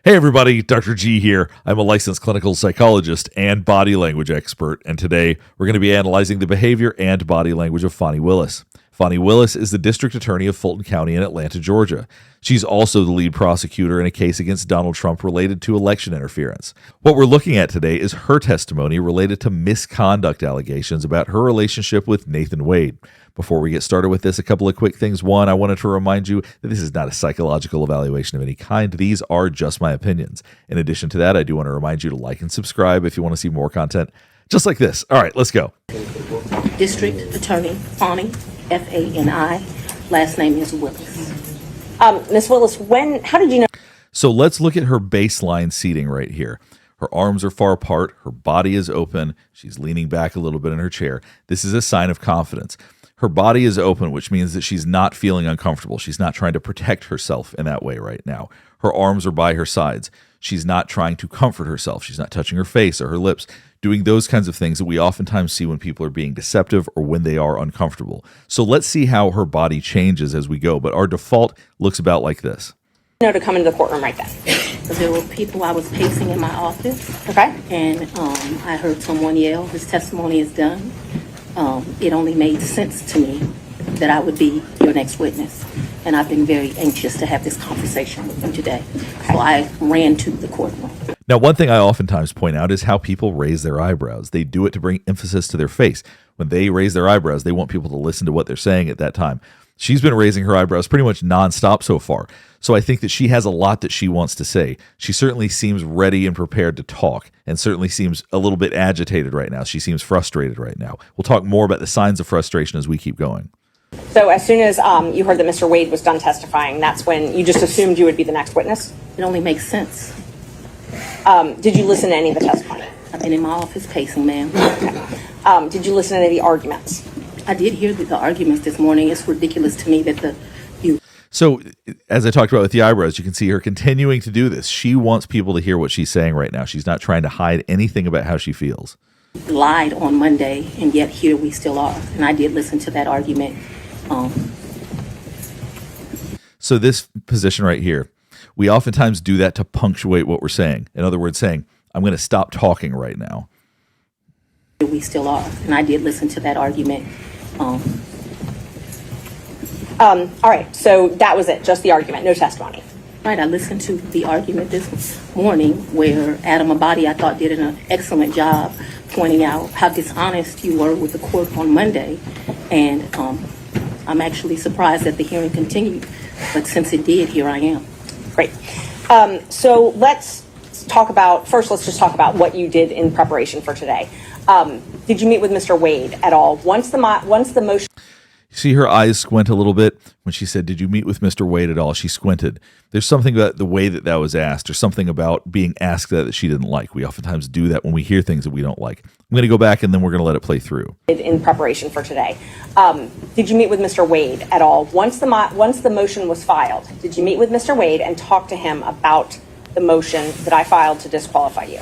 Hey everybody, Dr. G here. I'm a licensed clinical psychologist and body language expert, and today we're going to be analyzing the behavior and body language of Fani Willis. Fani Willis is the district attorney of Fulton County in Atlanta, Georgia. She's also the lead prosecutor in a case against Donald Trump related to election interference. What we're looking at today is her testimony related to misconduct allegations about her relationship with Nathan Wade. Before we get started with this, a couple of quick things. One, I wanted to remind you that this is not a psychological evaluation of any kind. These are just my opinions. In addition to that, I do want to remind you to like and subscribe if you want to see more content just like this. All right, let's go. District Attorney Fani, F-A-N-I. Last name is Willis. Ms. Willis, how did you know? So let's look at her baseline seating right here. Her arms are far apart. Her body is open. She's leaning back a little bit in her chair. This is a sign of confidence. Her body is open, which means that she's not feeling uncomfortable. She's not trying to protect herself in that way right now. Her arms are by her sides. She's not trying to comfort herself. She's not touching her face or her lips, doing those kinds of things that we oftentimes see when people are being deceptive or when they are uncomfortable. So let's see how her body changes as we go. But our default looks about like this. To come into the courtroom right then. There were people I was pacing in my office. Okay. And I heard someone yell, "His testimony is done." It only made sense to me that I would be your next witness. And I've been very anxious to have this conversation with you today. So I ran to the courtroom. Now, one thing I oftentimes point out is how people raise their eyebrows. They do it to bring emphasis to their face. When they raise their eyebrows, they want people to listen to what they're saying at that time. She's been raising her eyebrows pretty much nonstop so far. So I think that she has a lot that she wants to say. She certainly seems ready and prepared to talk, and certainly seems a little bit agitated right now. She seems frustrated right now. We'll talk more about the signs of frustration as we keep going. So as soon as you heard that Mr. Wade was done testifying, that's when you just assumed you would be the next witness? It only makes sense. Did you listen to any of the testimony? I've been in my office pacing, ma'am. Okay. Did you listen to any of the arguments? I did hear the arguments this morning. It's ridiculous to me that So as I talked about with the eyebrows, you can see her continuing to do this. She wants people to hear what she's saying right now. She's not trying to hide anything about how she feels. lied on Monday, and yet here we still are. And I did listen to that argument. So this position right here, we oftentimes do that to punctuate what we're saying. In other words, saying, I'm going to stop talking right now. We still are. And I did listen to that argument. All right, so that was it, just the argument, no testimony. Right, I listened to the argument this morning where Adam Abadi, I thought, did an excellent job pointing out how dishonest you were with the court on Monday. And I'm actually surprised that the hearing continued. But since it did, here I am. Great. So let's just talk about what you did in preparation for today. Did you meet with Mr. Wade at all? Once the motion... You see her eyes squint a little bit when she said, did you meet with Mr. Wade at all? She squinted. There's something about the way that was asked, or something about being asked that she didn't like. We oftentimes do that when we hear things that we don't like. I'm going to go back and then we're going to let it play through. In preparation for today. Did you meet with Mr. Wade at all? Once the motion was filed, did you meet with Mr. Wade and talk to him about the motion that I filed to disqualify you?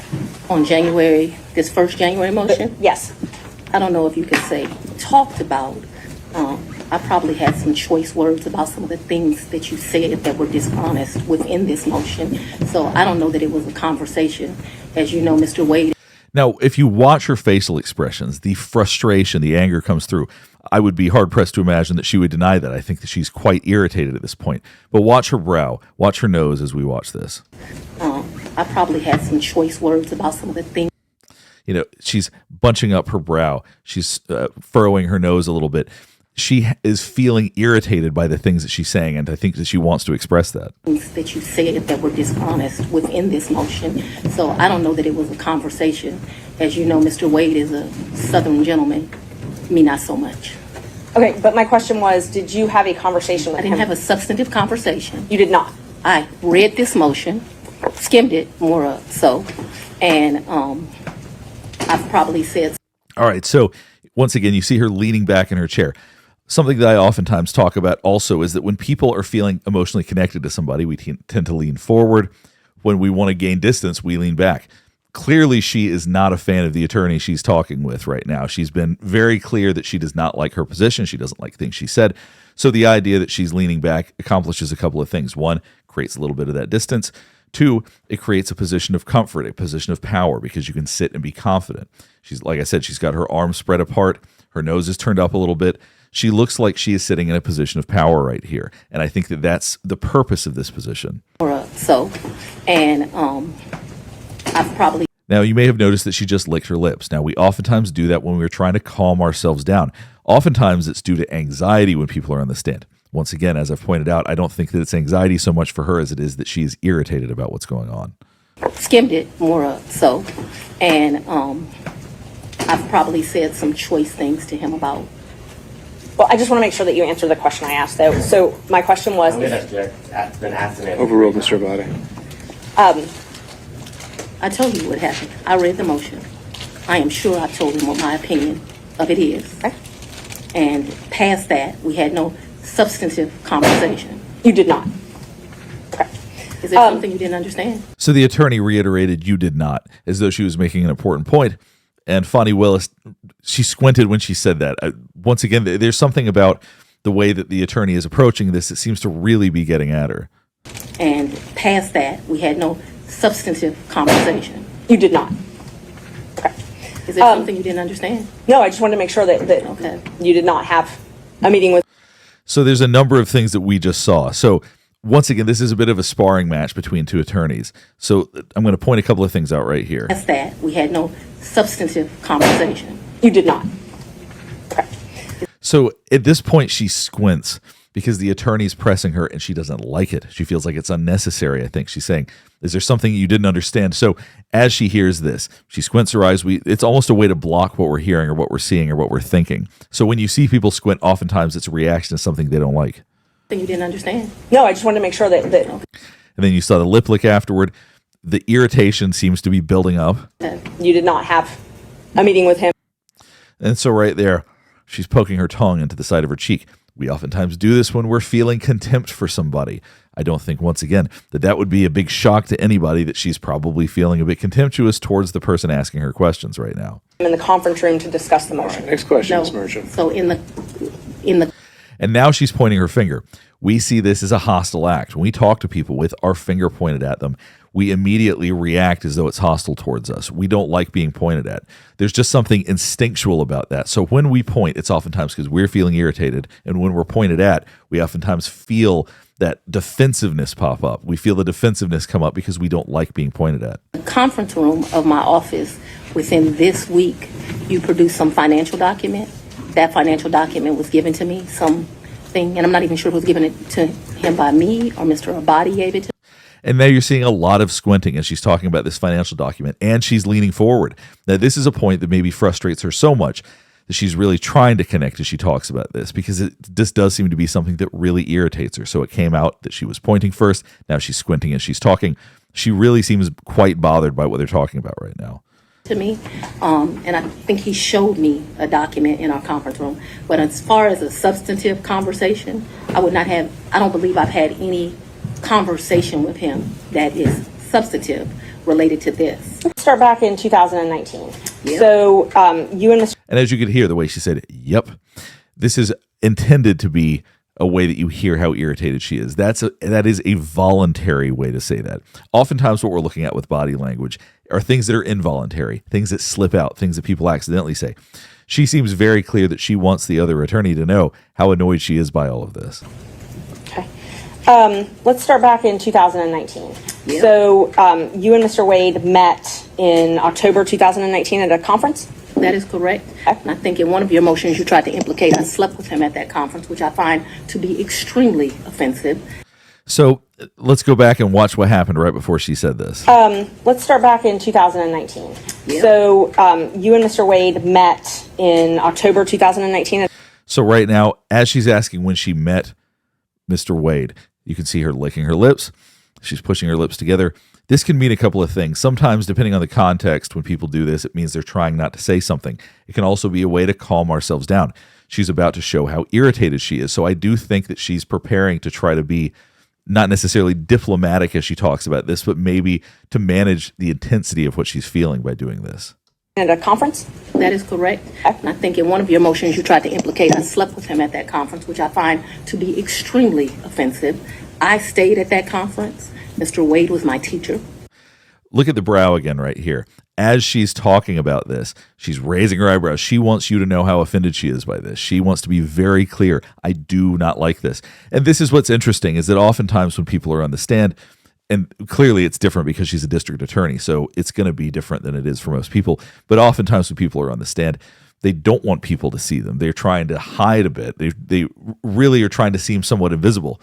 On this first January motion? Yes. I don't know if you could say talked about. I probably had some choice words about some of the things that you said that were dishonest within this motion. So I don't know that it was a conversation. As you know, Mr. Wade. Now, if you watch her facial expressions, the frustration, the anger comes through. I would be hard-pressed to imagine that she would deny that. I think that she's quite irritated at this point. But watch her brow, watch her nose as we watch this. I probably had some choice words about some of the things. You know, she's bunching up her brow. She's furrowing her nose a little bit. She is feeling irritated by the things that she's saying, and I think that she wants to express that. Things that you said that were dishonest within this motion. So I don't know that it was a conversation. As you know, Mr. Wade is a Southern gentleman. Me, not so much. Okay, but my question was, did you have a conversation with him? I didn't have a substantive conversation. You did not? I read this motion, skimmed it more so, and I've probably said. All right, so once again, you see her leaning back in her chair. Something that I oftentimes talk about also is that when people are feeling emotionally connected to somebody, we tend to lean forward. When we want to gain distance, we lean back. Clearly, she is not a fan of the attorney she's talking with right now. She's been very clear that she does not like her position. She doesn't like things she said. So the idea that she's leaning back accomplishes a couple of things. One, creates a little bit of that distance. Two, it creates a position of comfort, a position of power, because you can sit and be confident. She's, like I said, she's got her arms spread apart. Her nose is turned up a little bit. She looks like she is sitting in a position of power right here. And I think that that's the purpose of this position. I've probably... Now, you may have noticed that she just licked her lips. Now, we oftentimes do that when we're trying to calm ourselves down. Oftentimes, it's due to anxiety when people are on the stand. Once again, as I've pointed out, I don't think that it's anxiety so much for her as it is that she is irritated about what's going on. Skimmed it I've probably said some choice things to him about... Well, I just want to make sure that you answer the question I asked, though. So my question was... I'm going to object. Been asked and answered. Overruled, Mr. Abadi. I told you what happened. I read the motion. I am sure I told him what my opinion of it is. Okay. And past that, we had no substantive conversation. You did not. Okay. Is there something you didn't understand? So the attorney reiterated, "You did not," as though she was making an important point. And Fani Willis, she squinted when she said that. Once again, there's something about the way that the attorney is approaching this that seems to really be getting at her. And past that, we had no substantive conversation. You did not. Okay. Is there something you didn't understand? No, I just wanted to make sure that Okay. you did not have a meeting with... So there's a number of things that we just saw. So once again, this is a bit of a sparring match between two attorneys. So I'm going to point a couple of things out right here. Past that, we had no substantive conversation. You did not. Okay. So at this point, she squints because the attorney's pressing her and she doesn't like it. She feels like it's unnecessary, I think. She's saying, is there something you didn't understand? So as she hears this, she squints her eyes. It's almost a way to block what we're hearing or what we're seeing or what we're thinking. So when you see people squint, oftentimes it's a reaction to something they don't like. You didn't understand? No, I just wanted to make sure that... And then you saw the lip lick afterward. The irritation seems to be building up. You did not have a meeting with him. And so right there, she's poking her tongue into the side of her cheek. We oftentimes do this when we're feeling contempt for somebody. I don't think, once again, that would be a big shock to anybody that she's probably feeling a bit contemptuous towards the person asking her questions right now. I'm in the conference room to discuss the motion. Next question, No. Ms. Merchant. So in the And now she's pointing her finger. We see this as a hostile act. When we talk to people with our finger pointed at them, we immediately react as though it's hostile towards us. We don't like being pointed at. There's just something instinctual about that. So when we point, it's oftentimes because we're feeling irritated. And when we're pointed at, we oftentimes feel that defensiveness pop up. We feel the defensiveness come up because we don't like being pointed at. conference room of my office, within this week, you produced some financial document. That financial document was given to me, something, and I'm not even sure who was giving it to him by me or Mr. Abadi gave it to. And now you're seeing a lot of squinting as she's talking about this financial document, and she's leaning forward. Now, this is a point that maybe frustrates her so much that she's really trying to connect as she talks about this, because this does seem to be something that really irritates her. So it came out that she was pointing first. Now she's squinting as she's talking. She really seems quite bothered by what they're talking about right now. To me, and I think he showed me a document in our conference room. But as far as a substantive conversation, I don't believe I've had any conversation with him that is substantive related to this. Let's start back in 2019. Yep. So you and Mr. And as you could hear the way she said, yep, this is intended to be a way that you hear how irritated she is. That is a voluntary way to say that. Oftentimes what we're looking at with body language are things that are involuntary, things that slip out, things that people accidentally say. She seems very clear that she wants the other attorney to know how annoyed she is by all of this. Okay. Let's start back in 2019. Yeah. So you and Mr. Wade met in October 2019 at a conference? That is correct. And I think in one of your motions you tried to implicate I slept with him at that conference, which I find to be extremely offensive. So let's go back and watch what happened right before she said this. Let's start back in 2019. Yeah. So you and Mr. Wade met in October 2019. So right now, as she's asking when she met Mr. Wade, you can see her licking her lips. She's pushing her lips together. This can mean a couple of things. Sometimes, depending on the context, when people do this, it means they're trying not to say something. It can also be a way to calm ourselves down. She's about to show how irritated she is. So I do think that she's preparing to try to be not necessarily diplomatic as she talks about this, but maybe to manage the intensity of what she's feeling by doing this. At a conference? That is correct. And I think in one of your motions you tried to implicate I slept with him at that conference, which I find to be extremely offensive. I stayed at that conference. Mr. Wade was my teacher. Look at the brow again right here. As she's talking about this, she's raising her eyebrows. She wants you to know how offended she is by this. She wants to be very clear. I do not like this. And this is what's interesting, is that oftentimes when people are on the stand, and clearly it's different because she's a district attorney, so it's going to be different than it is for most people. But oftentimes when people are on the stand, they don't want people to see them. They're trying to hide a bit. They really are trying to seem somewhat invisible.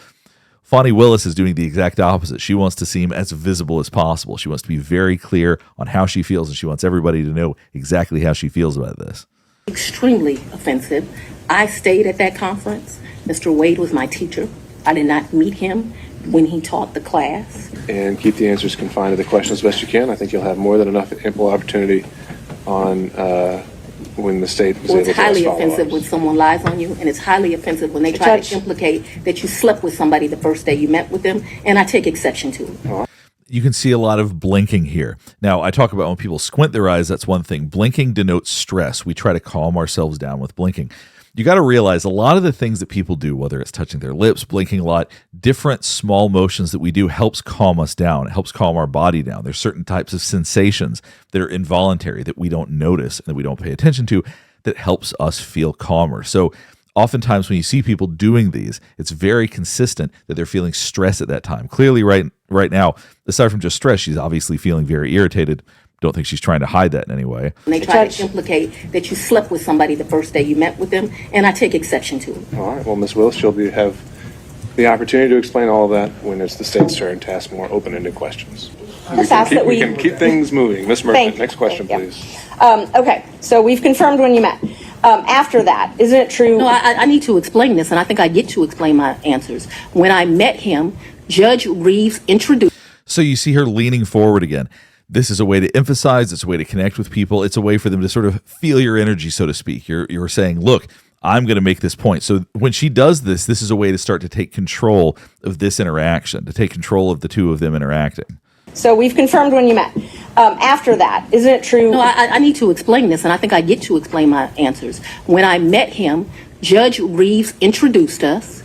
Fani Willis is doing the exact opposite. She wants to seem as visible as possible. She wants to be very clear on how she feels, and she wants everybody to know exactly how she feels about this. Extremely offensive. I stayed at that conference. Mr. Wade was my teacher. I did not meet him when he taught the class. And keep the answers confined to the question as best you can. I think you'll have more than enough ample opportunity on when the state is Well, able it's to ask highly follow-ups. offensive when someone lies on you, and it's highly offensive when they try to implicate that you slept with somebody the first day you met with them, and I take exception to it. You can see a lot of blinking here. Now, I talk about when people squint their eyes, that's one thing. Blinking denotes stress. We try to calm ourselves down with blinking. You got to realize a lot of the things that people do, whether it's touching their lips, blinking a lot, different small motions that we do helps calm us down. It helps calm our body down. There's certain types of sensations that are involuntary that we don't notice and that we don't pay attention to that helps us feel calmer. So oftentimes when you see people doing these, it's very consistent that they're feeling stress at that time. Clearly right now, aside from just stress, she's obviously feeling very irritated. Don't think she's trying to hide that in any way. And they try to implicate that you slept with somebody the first day you met with them, and I take exception to it. All right. Well, Ms. Willis, she'll have the opportunity to explain all of that when it's the state's turn to ask more open-ended questions. Just ask that We can keep things moving. Ms. Murphy, next question, please. Okay, so we've confirmed when you met. After that, isn't it true? No, I need to explain this, and I think I get to explain my answers. When I met him, Judge Reeves introduced. So you see her leaning forward again. This is a way to emphasize. It's a way to connect with people. It's a way for them to sort of feel your energy, so to speak. You're saying, look, I'm going to make this point. So when she does this, this is a way to start to take control of this interaction, to take control of the two of them interacting. So we've confirmed when you met. After that, isn't it true? No, I need to explain this, and I think I get to explain my answers. When I met him, Judge Reeves introduced us.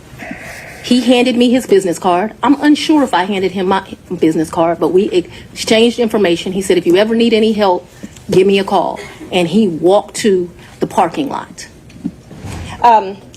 He handed me his business card. I'm unsure if I handed him my business card, but we exchanged information. He said, if you ever need any help, give me a call. And he walked to the parking lot.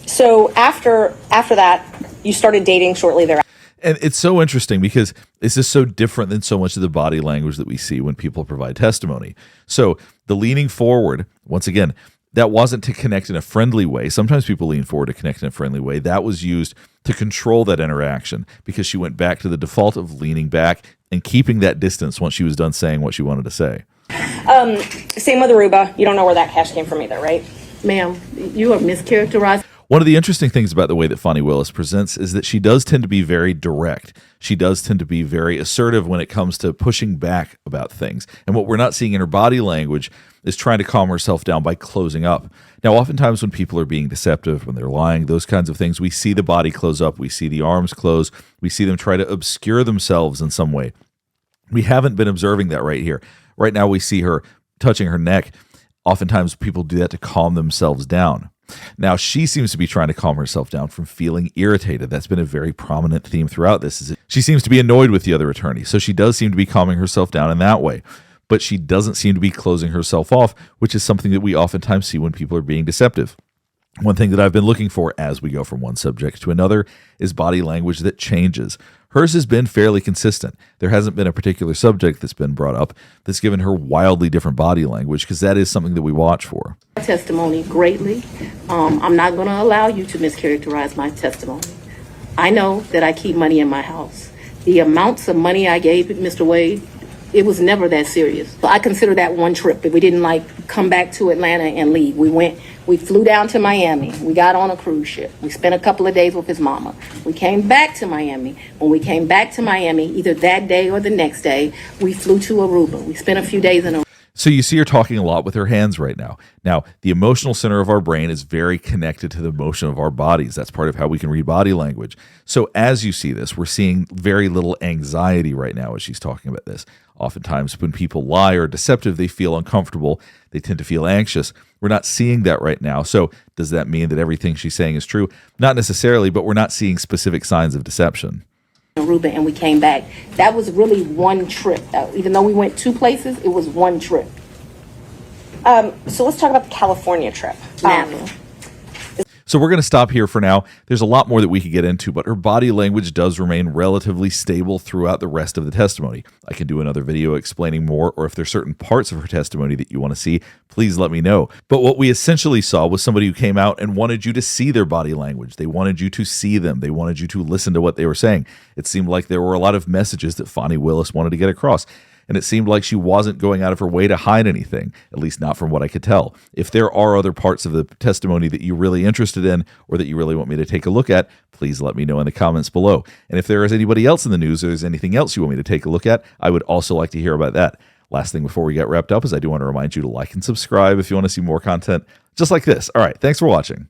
So after that, you started dating shortly thereafter. And it's so interesting because this is so different than so much of the body language that we see when people provide testimony. So the leaning forward, once again, that wasn't to connect in a friendly way. Sometimes people lean forward to connect in a friendly way. That was used to control that interaction because she went back to the default of leaning back and keeping that distance once she was done saying what she wanted to say. Same with Aruba. You don't know where that cash came from either, right? Ma'am, you are mischaracterized. One of the interesting things about the way that Fani Willis presents is that she does tend to be very direct. She does tend to be very assertive when it comes to pushing back about things. And what we're not seeing in her body language is trying to calm herself down by closing up. Now, oftentimes when people are being deceptive, when they're lying, those kinds of things, we see the body close up. We see the arms close. We see them try to obscure themselves in some way. We haven't been observing that right here. Right now, we see her touching her neck. Oftentimes, people do that to calm themselves down. Now, she seems to be trying to calm herself down from feeling irritated. That's been a very prominent theme throughout this. She seems to be annoyed with the other attorney, so she does seem to be calming herself down in that way. But she doesn't seem to be closing herself off, which is something that we oftentimes see when people are being deceptive. One thing that I've been looking for as we go from one subject to another is body language that changes. Hers has been fairly consistent. There hasn't been a particular subject that's been brought up that's given her wildly different body language, because that is something that we watch for. Testimony greatly. I'm not going to allow you to mischaracterize my testimony. I know that I keep money in my house. The amounts of money I gave Mr. Wade, it was never that serious. So I consider that one trip. If we didn't come back to Atlanta and leave, we flew down to Miami. We got on a cruise ship. We spent a couple of days with his mama. We came back to Miami. When we came back to Miami, either that day or the next day, we flew to Aruba. We spent a few days in Aruba. So you see her talking a lot with her hands right now. Now, the emotional center of our brain is very connected to the motion of our bodies. That's part of how we can read body language. So as you see this, we're seeing very little anxiety right now as she's talking about this. Oftentimes when people lie or are deceptive, they feel uncomfortable. They tend to feel anxious. We're not seeing that right now. So does that mean that everything she's saying is true? Not necessarily, but we're not seeing specific signs of deception. Aruba, and we came back. That was really one trip. Even though we went 2 places, it was one trip. So let's talk about the California trip. Napa. So we're going to stop here for now. There's a lot more that we could get into, but her body language does remain relatively stable throughout the rest of the testimony. I can do another video explaining more, or if there's certain parts of her testimony that you want to see, please let me know. But what we essentially saw was somebody who came out and wanted you to see their body language. They wanted you to see them. They wanted you to listen to what they were saying. It seemed like there were a lot of messages that Fani Willis wanted to get across. And it seemed like she wasn't going out of her way to hide anything, at least not from what I could tell. If there are other parts of the testimony that you're really interested in or that you really want me to take a look at, please let me know in the comments below. And if there is anybody else in the news or there's anything else you want me to take a look at, I would also like to hear about that. Last thing before we get wrapped up is I do want to remind you to like and subscribe if you want to see more content just like this. All right, thanks for watching.